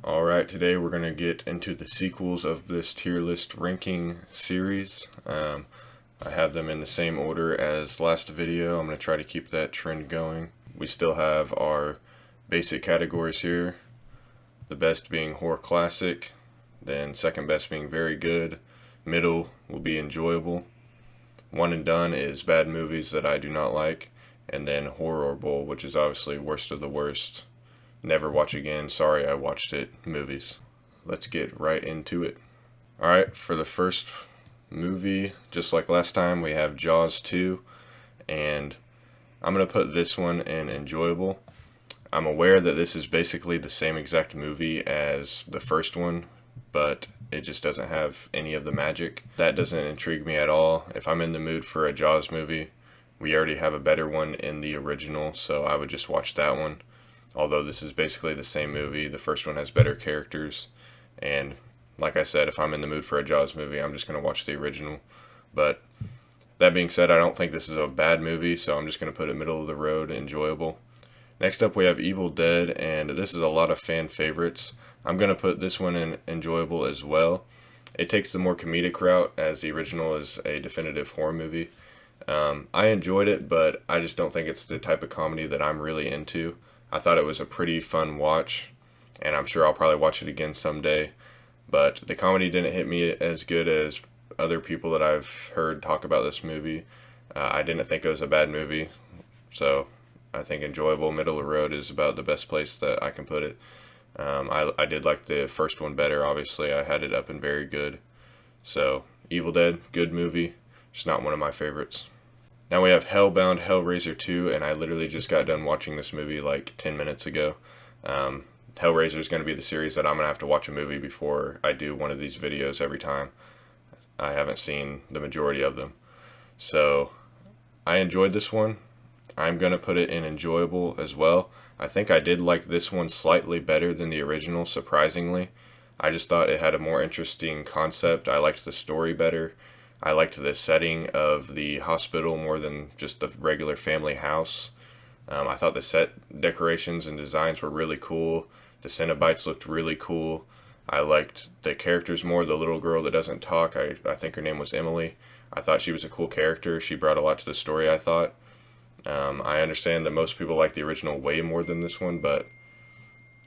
Alright, today we're going to get into the sequels of this tier list ranking series. I have them in the same order as last video. I'm going to try to keep that trend going. We still have our basic categories here. The best being horror classic, then second best being very good, middle will be enjoyable, one and done is bad movies that I do not like, and then horror bowl, which is obviously worst of the worst. Never watch again, sorry I watched it, movies. Let's get right into it. Alright, for the first movie, just like last time, we have Jaws 2, and I'm going to put this one in enjoyable. I'm aware that this is basically the same exact movie as the first one, but it just doesn't have any of the magic. That doesn't intrigue me at all. If I'm in the mood for a Jaws movie, we already have a better one in the original, so I would just watch that one. Although this is basically the same movie, the first one has better characters, and like I said, if I'm in the mood for a Jaws movie, I'm just going to watch the original. But that being said, I don't think this is a bad movie, so I'm just going to put it middle of the road, enjoyable. Next up we have Evil Dead, and this is a lot of fan favorites. I'm going to put this one in enjoyable as well. It takes the more comedic route, as the original is a definitive horror movie. I enjoyed it, but I just don't think it's the type of comedy that I'm really into. I thought it was a pretty fun watch, and I'm sure I'll probably watch it again someday. But the comedy didn't hit me as good as other people that I've heard talk about this movie. I didn't think it was a bad movie, so I think enjoyable, middle of the road is about the best place that I can put it. I did like the first one better, obviously. I had it up in very good. So, Evil Dead, good movie, just not one of my favorites. Now we have Hellbound Hellraiser 2, and I literally just got done watching this movie like 10 minutes ago. Hellraiser is going to be the series that I'm going to have to watch a movie before I do one of these videos every time. I haven't seen the majority of them. So, I enjoyed this one. I'm going to put it in enjoyable as well. I think I did like this one slightly better than the original, surprisingly. I just thought it had a more interesting concept. I liked the story better. I liked the setting of the hospital more than just the regular family house. I thought the set decorations and designs were really cool. The Cenobites looked really cool. I liked the characters more. The little girl that doesn't talk, I think her name was Emily. I thought she was a cool character. She brought a lot to the story, I thought. I understand that most people like the original way more than this one, but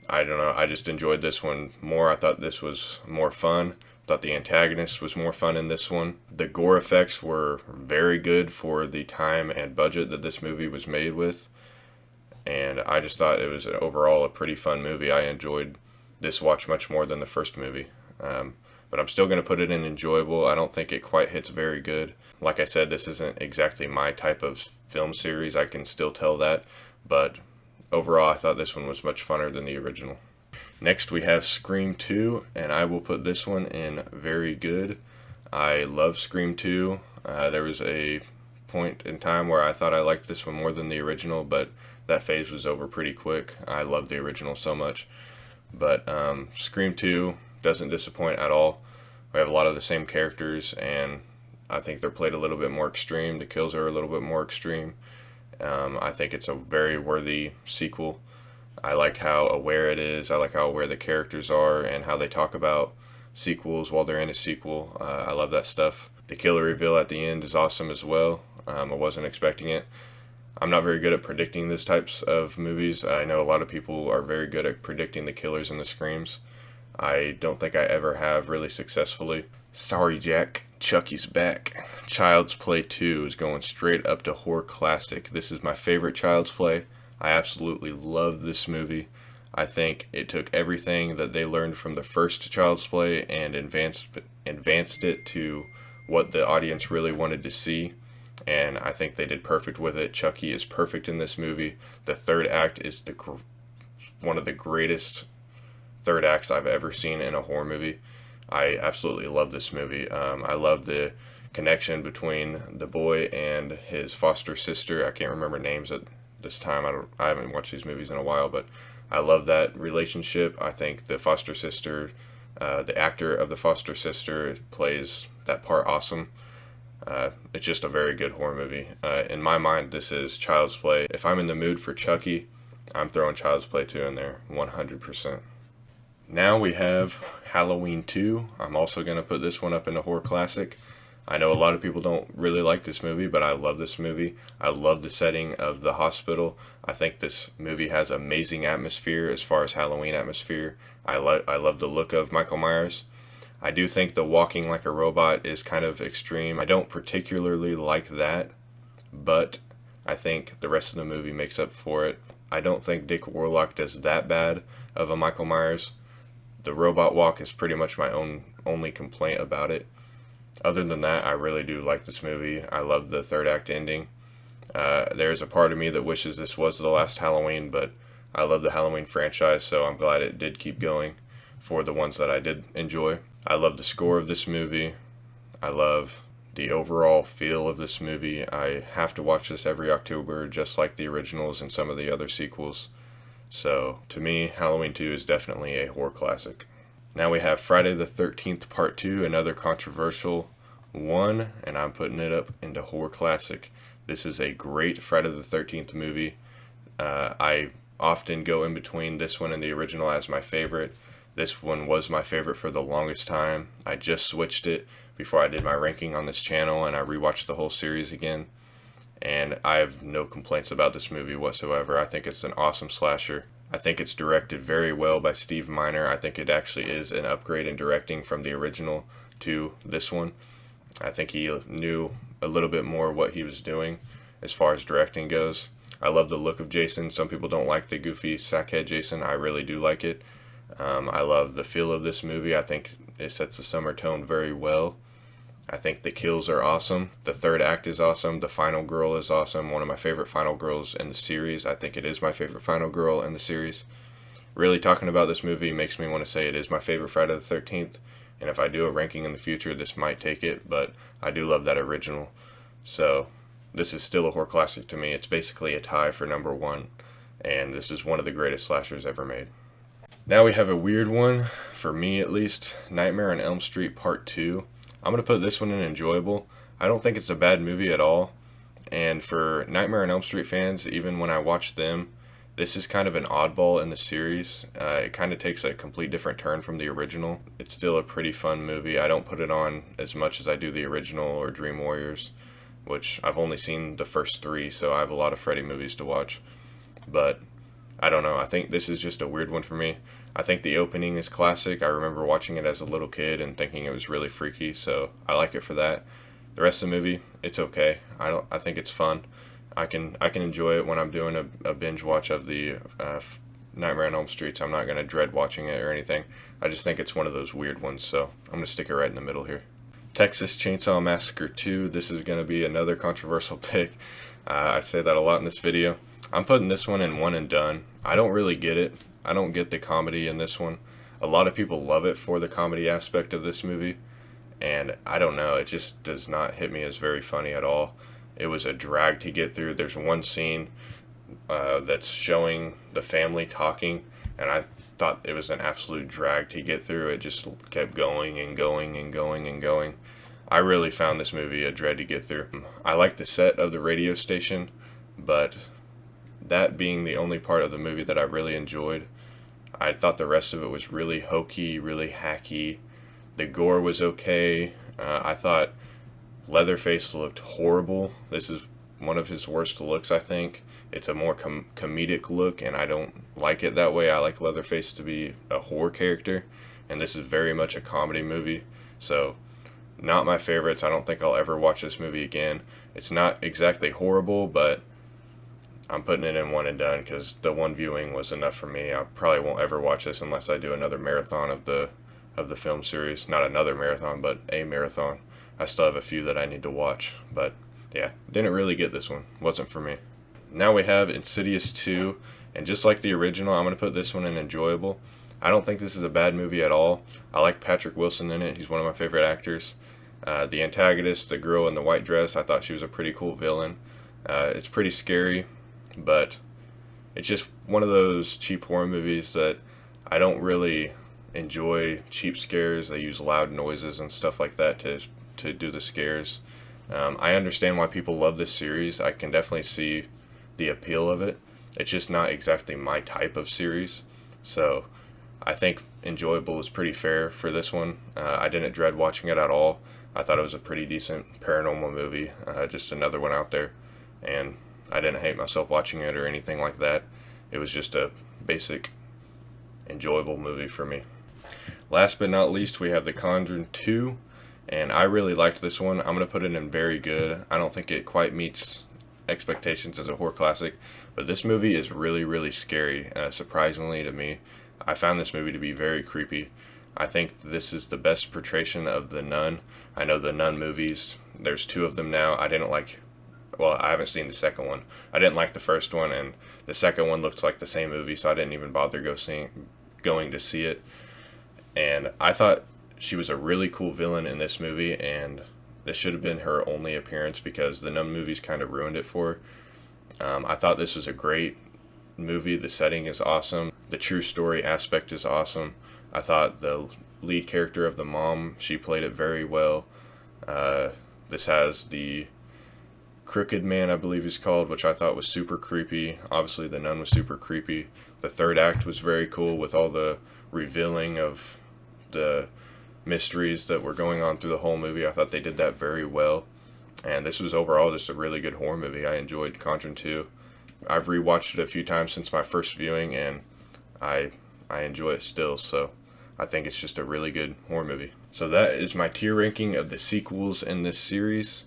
I don't know. I just enjoyed this one more. I thought this was more fun. Thought the antagonist was more fun in this one. The gore effects were very good for the time and budget that this movie was made with, and I just thought it was overall a pretty fun movie. I enjoyed this watch much more than the first movie, but I'm still going to put it in enjoyable. I don't think it quite hits very good. Like I said, this isn't exactly my type of film series, I can still tell that, but overall I thought this one was much funner than the original. Next we have Scream 2, and I will put this one in very good. I love Scream 2. There was a point in time where I thought I liked this one more than the original, but that phase was over pretty quick. I love the original so much. But Scream 2 doesn't disappoint at all. We have a lot of the same characters, and I think they're played a little bit more extreme. The kills are a little bit more extreme. I think it's a very worthy sequel. I like how aware it is. I like how aware the characters are and how they talk about sequels while they're in a sequel. I love that stuff. The killer reveal at the end is awesome as well. I wasn't expecting it. I'm not very good at predicting these types of movies. I know a lot of people are very good at predicting the killers and the screams. I don't think I ever have really successfully. Sorry, Jack. Chucky's back. Child's Play 2 is going straight up to horror classic. This is my favorite Child's Play. I absolutely love this movie. I think it took everything that they learned from the first Child's Play and advanced it to what the audience really wanted to see. And I think they did perfect with it. Chucky is perfect in this movie. The third act is one of the greatest third acts I've ever seen in a horror movie. I absolutely love this movie. I love the connection between the boy and his foster sister. I can't remember names at this time. I haven't watched these movies in a while, but I love that relationship. I think the foster sister, the actor of the foster sister plays that part awesome. It's just a very good horror movie. In my mind, this is Child's Play. If I'm in the mood for Chucky, I'm throwing Child's Play 2 in there, 100%. Now we have Halloween 2. I'm also going to put this one up in the horror classic. I know a lot of people don't really like this movie, but I love this movie. I love the setting of the hospital. I think this movie has amazing atmosphere as far as Halloween atmosphere. I love the look of Michael Myers. I do think the walking like a robot is kind of extreme. I don't particularly like that, but I think the rest of the movie makes up for it. I don't think Dick Warlock does that bad of a Michael Myers. The robot walk is pretty much my only complaint about it. Other than that, I really do like this movie. I love the third act ending. There's a part of me that wishes this was the last Halloween, but I love the Halloween franchise, so I'm glad it did keep going for the ones that I did enjoy. I love the score of this movie. I love the overall feel of this movie. I have to watch this every October, just like the originals and some of the other sequels. So, to me, Halloween 2 is definitely a horror classic. Now we have Friday the 13th Part 2, another controversial one, and I'm putting it up into horror classic. This is a great Friday the 13th movie. I often go in between this one and the original as my favorite. This one was my favorite for the longest time. I just switched it before I did my ranking on this channel, and I rewatched the whole series again. And I have no complaints about this movie whatsoever. I think it's an awesome slasher. I think it's directed very well by Steve Miner. I think it actually is an upgrade in directing from the original to this one. I think he knew a little bit more what he was doing as far as directing goes. I love the look of Jason. Some people don't like the goofy sackhead Jason. I really do like it. I love the feel of this movie. I think it sets the summer tone very well. I think the kills are awesome. The third act is awesome. The final girl is awesome. One of my favorite final girls in the series. I think it is my favorite final girl in the series. Really talking about this movie makes me want to say it is my favorite Friday the 13th. And if I do a ranking in the future, this might take it. But I do love that original. So this is still a horror classic to me. It's basically a tie for number one. And this is one of the greatest slashers ever made. Now we have a weird one, for me at least. Nightmare on Elm Street Part 2. I'm going to put this one in enjoyable. I don't think it's a bad movie at all. And for Nightmare on Elm Street fans, even when I watch them, this is kind of an oddball in the series. It kind of takes a complete different turn from the original. It's still a pretty fun movie. I don't put it on as much as I do the original or Dream Warriors, which I've only seen the first three, so I have a lot of Freddy movies to watch. But I don't know. I think this is just a weird one for me. I think the opening is classic. I remember watching it as a little kid and thinking it was really freaky, so I like it for that. The rest of the movie, it's okay. I think it's fun. I can enjoy it when I'm doing a binge watch of the Nightmare on Elm Street. I'm not gonna dread watching it or anything. I just think it's one of those weird ones, so I'm gonna stick it right in the middle here. Texas Chainsaw Massacre 2. This is gonna be another controversial pick. I say that a lot in this video. I'm putting this one in one and done. I don't really get it. I don't get the comedy in this one. A lot of people love it for the comedy aspect of this movie, and I don't know, it just does not hit me as very funny at all. It was a drag to get through. There's one scene that's showing the family talking, and I thought it was an absolute drag to get through. It just kept going and going and going and going. I really found this movie a dread to get through. I like the set of the radio station, but that being the only part of the movie that I really enjoyed. I thought the rest of it was really hokey, really hacky. The gore was okay. I thought Leatherface looked horrible. This is one of his worst looks, I think. It's a more comedic look, and I don't like it that way. I like Leatherface to be a horror character, and this is very much a comedy movie. So, not my favorites. I don't think I'll ever watch this movie again. It's not exactly horrible, but I'm putting it in one and done because the one viewing was enough for me. I probably won't ever watch this unless I do another marathon of the film series. Not another marathon, but a marathon. I still have a few that I need to watch, but yeah, didn't really get this one. Wasn't for me. Now we have Insidious 2, and just like the original, I'm going to put this one in enjoyable. I don't think this is a bad movie at all. I like Patrick Wilson in it. He's one of my favorite actors. The antagonist, the girl in the white dress, I thought she was a pretty cool villain. It's pretty scary, but it's just one of those cheap horror movies that I don't really enjoy. Cheap scares. They use loud noises and stuff like that to do the scares. I understand why people love this series. I can definitely see the appeal of it. It's just not exactly my type of series. So I think enjoyable is pretty fair for this one. I didn't dread watching it at all. I thought it was a pretty decent paranormal movie, just another one out there, and I didn't hate myself watching it or anything like that. It was just a basic, enjoyable movie for me. Last but not least, we have The Conjuring 2, and I really liked this one. I'm going to put it in very good. I don't think it quite meets expectations as a horror classic, but this movie is really, really scary, surprisingly to me. I found this movie to be very creepy. I think this is the best portrayal of The Nun. I know the Nun movies, there's 2 of them now. I haven't seen the second one. I didn't like the first one, and the second one looked like the same movie, so I didn't even bother going to see it. And I thought she was a really cool villain in this movie, and this should have been her only appearance because the Nun movies kind of ruined it for her. I thought this was a great movie. The setting is awesome. The true story aspect is awesome. I thought the lead character of the mom, she played it very well. This has the Crooked Man, I believe he's called, which I thought was super creepy. Obviously, the Nun was super creepy. The third act was very cool with all the revealing of the mysteries that were going on through the whole movie. I thought they did that very well. And this was overall just a really good horror movie. I enjoyed Conjuring 2. I've rewatched it a few times since my first viewing, and I enjoy it still. So I think it's just a really good horror movie. So that is my tier ranking of the sequels in this series.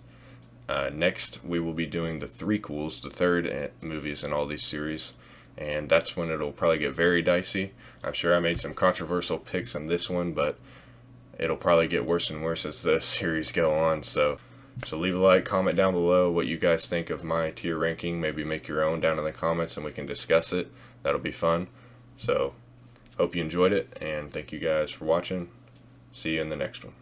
Next, we will be doing the threequels, the third movies in all these series, and that's when it'll probably get very dicey. I'm sure I made some controversial picks on this one, but it'll probably get worse and worse as the series go on. So leave a like, comment down below what you guys think of my tier ranking. Maybe make your own down in the comments and we can discuss it. That'll be fun. So hope you enjoyed it, and thank you guys for watching. See you in the next one.